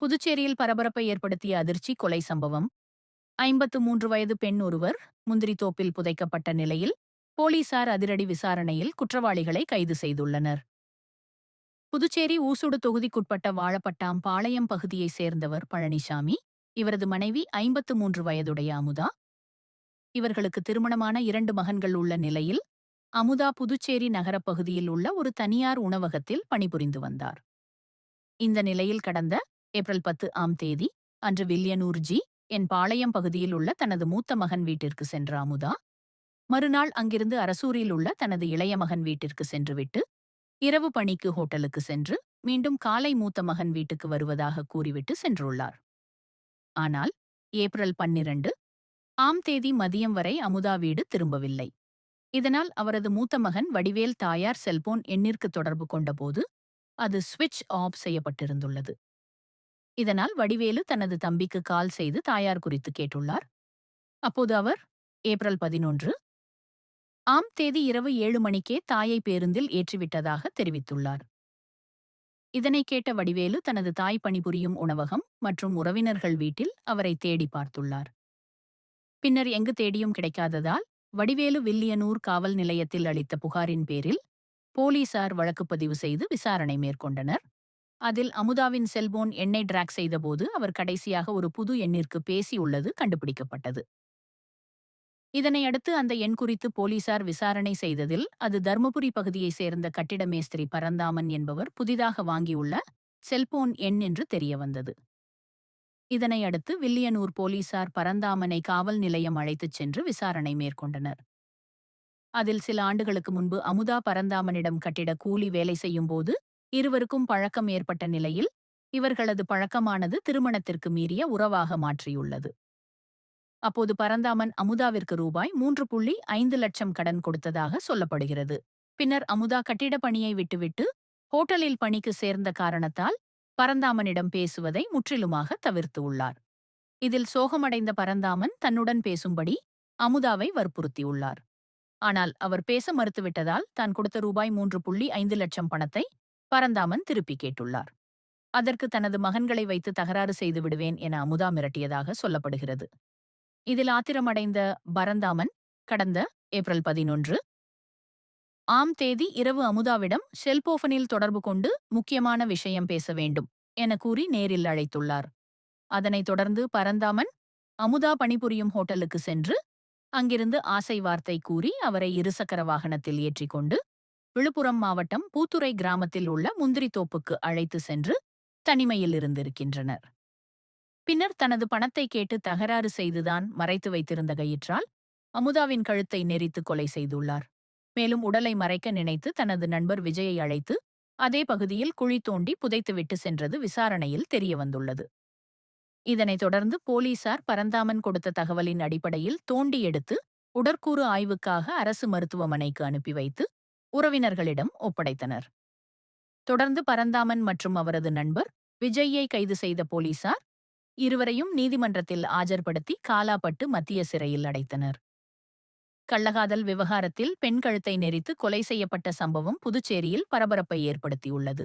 புதுச்சேரியில் பரபரப்பை ஏற்படுத்திய அதிர்ச்சி கொலை சம்பவம். 53 வயது பெண் ஒருவர் முந்திரித்தோப்பில் புதைக்கப்பட்ட நிலையில் போலீசார் அதிரடி விசாரணையில் குற்றவாளிகளை கைது செய்துள்ளனர். புதுச்சேரி ஊசுடு தொகுதிக்குட்பட்ட வாழப்பட்டாம் பாளையம் பகுதியைச் சேர்ந்தவர் பழனிசாமி. இவரது மனைவி 53 வயதுடைய அமுதா. இவர்களுக்கு திருமணமான 2 மகன்கள் உள்ள நிலையில் அமுதா புதுச்சேரி நகரப் பகுதியில் உள்ள ஒரு தனியார் உணவகத்தில் பணிபுரிந்து வந்தார். இந்த நிலையில் கடந்த ஏப்ரல் 10ஆம் தேதி அன்று வில்லியனூர் என் பாளையம் பகுதியில் உள்ள தனது மூத்த மகன் வீட்டிற்கு சென்ற அமுதா, மறுநாள் அங்கிருந்து அரசூரில் உள்ள தனது இளைய மகன் வீட்டிற்கு சென்றுவிட்டு இரவு பணிக்கு ஹோட்டலுக்கு சென்று மீண்டும் காலை மூத்த மகன் வீட்டுக்கு வருவதாக கூறிவிட்டு சென்றுள்ளார். ஆனால் ஏப்ரல் 12ஆம் தேதி மதியம் வரை அமுதா வீடு திரும்பவில்லை. இதனால் அவரது மூத்த மகன் வடிவேல் தாயார் செல்போன் எண்ணிற்கு தொடர்பு கொண்டபோது அது சுவிட்ச் ஆஃப் செய்யப்பட்டிருந்துள்ளது. இதனால் வடிவேலு தனது தம்பிக்கு கால் செய்து தாயார் குறித்து கேட்டுள்ளார். அப்போது அவர் ஏப்ரல் 11ஆம் தேதி இரவு 7 மணிக்கே தாயை பேருந்தில் ஏற்றிவிட்டதாக தெரிவித்துள்ளார். இதனை கேட்ட வடிவேலு தனது தாய் பணிபுரியும் உணவகம் மற்றும் உறவினர்கள் வீட்டில் அவரை தேடி பார்த்துள்ளார். பின்னர் எங்கு தேடியும் கிடைக்காததால் வடிவேலு வில்லியனூர் காவல் நிலையத்தில் அளித்த புகாரின் பேரில் போலீசார் வழக்குப்பதிவு செய்து விசாரணை மேற்கொண்டனர். அதில் அமுதாவின் செல்போன் எண்ணை டிராக் செய்தபோது அவர் கடைசியாக ஒரு புது எண்ணிற்கு பேசியுள்ளது கண்டுபிடிக்கப்பட்டது. இதனையடுத்து அந்த எண் குறித்து போலீசார் விசாரணை செய்ததில் அது தர்மபுரி பகுதியைச் சேர்ந்த கட்டிட மேஸ்திரி பரந்தாமன் என்பவர் புதிதாக வாங்கியுள்ள செல்போன் எண் என்று தெரியவந்தது. இதனையடுத்து வில்லியனூர் போலீசார் பரந்தாமனை காவல் நிலையம் அழைத்துச் சென்று விசாரணை மேற்கொண்டனர். அதில் சில ஆண்டுகளுக்கு முன்பு அமுதா பரந்தாமனிடம் கட்டிட கூலி வேலை செய்யும்போது இருவருக்கும் பழக்கம் ஏற்பட்ட நிலையில் இவர்களது பழக்கமானது திருமணத்திற்கு மீறிய உறவாக மாற்றியுள்ளது. அப்போது பரந்தாமன் அமுதாவிற்கு ரூபாய் 3.5 லட்சம் கடன் கொடுத்ததாக சொல்லப்படுகிறது. பின்னர் அமுதா கட்டிட பணியை விட்டுவிட்டு ஹோட்டலில் பணிக்கு சேர்ந்த காரணத்தால் பரந்தாமனிடம் பேசுவதை முற்றிலுமாக தவிர்த்து உள்ளார். இதில் சோகமடைந்த பரந்தாமன் தன்னுடன் பேசும்படி அமுதாவை வற்புறுத்தியுள்ளார். ஆனால் அவர் பேச மறுத்துவிட்டதால் தான் கொடுத்த ரூபாய் 3.5 லட்சம் பணத்தை பரந்தாமன் திருப்பி கேட்டுள்ளார். அதற்கு தனது மகன்களை வைத்து தகராறு செய்து விடுவேன் என அமுதா மிரட்டியதாக சொல்லப்படுகிறது. இதில் ஆத்திரமடைந்த பரந்தாமன் கடந்த ஏப்ரல் 11ஆம் தேதி இரவு அமுதாவிடம் செல்போனில் தொடர்பு கொண்டு முக்கியமான விஷயம் பேச வேண்டும் என கூறி நேரில் அழைத்துள்ளார். அதனைத் தொடர்ந்து பரந்தாமன் அமுதா பணிபுரியும் ஹோட்டலுக்கு சென்று அங்கிருந்து ஆசை வார்த்தை கூறி அவரை இருசக்கர வாகனத்தில் ஏற்றிக்கொண்டு விழுப்புரம் மாவட்டம் பூத்துறை கிராமத்தில் உள்ள முந்திரித்தோப்புக்கு அழைத்து சென்று தனிமையில் இருந்திருக்கின்றனர். பின்னர் தனது பணத்தை கேட்டு தகராறு செய்துதான் மறைத்து வைத்திருந்த கயிற்றால் அமுதாவின் கழுத்தை நெரித்து கொலை செய்துள்ளார். மேலும் உடலை மறைக்க நினைத்து தனது நண்பர் விஜயை அழைத்து அதே பகுதியில் குழி தோண்டி புதைத்துவிட்டு சென்றது விசாரணையில் தெரியவந்துள்ளது. இதனைத் தொடர்ந்து போலீசார் பரந்தாமன் கொடுத்த தகவலின் அடிப்படையில் தோண்டி எடுத்து உடற்கூறு ஆய்வுக்காக அரசு மருத்துவமனைக்கு அனுப்பி வைத்து உறவினர்களிடம் ஒப்படைத்தனர். தொடர்ந்து பரந்தாமன் மற்றும் அவரது நண்பர் விஜய்யை கைது செய்த போலீசார் இருவரையும் நீதிமன்றத்தில் ஆஜர்படுத்தி காலாப்பட்டு மத்திய சிறையில் அடைத்தனர். கள்ளகாதல் விவகாரத்தில் பெண் கழுத்தை நெரித்து கொலை செய்யப்பட்ட சம்பவம் புதுச்சேரியில் பரபரப்பை ஏற்படுத்தியுள்ளது.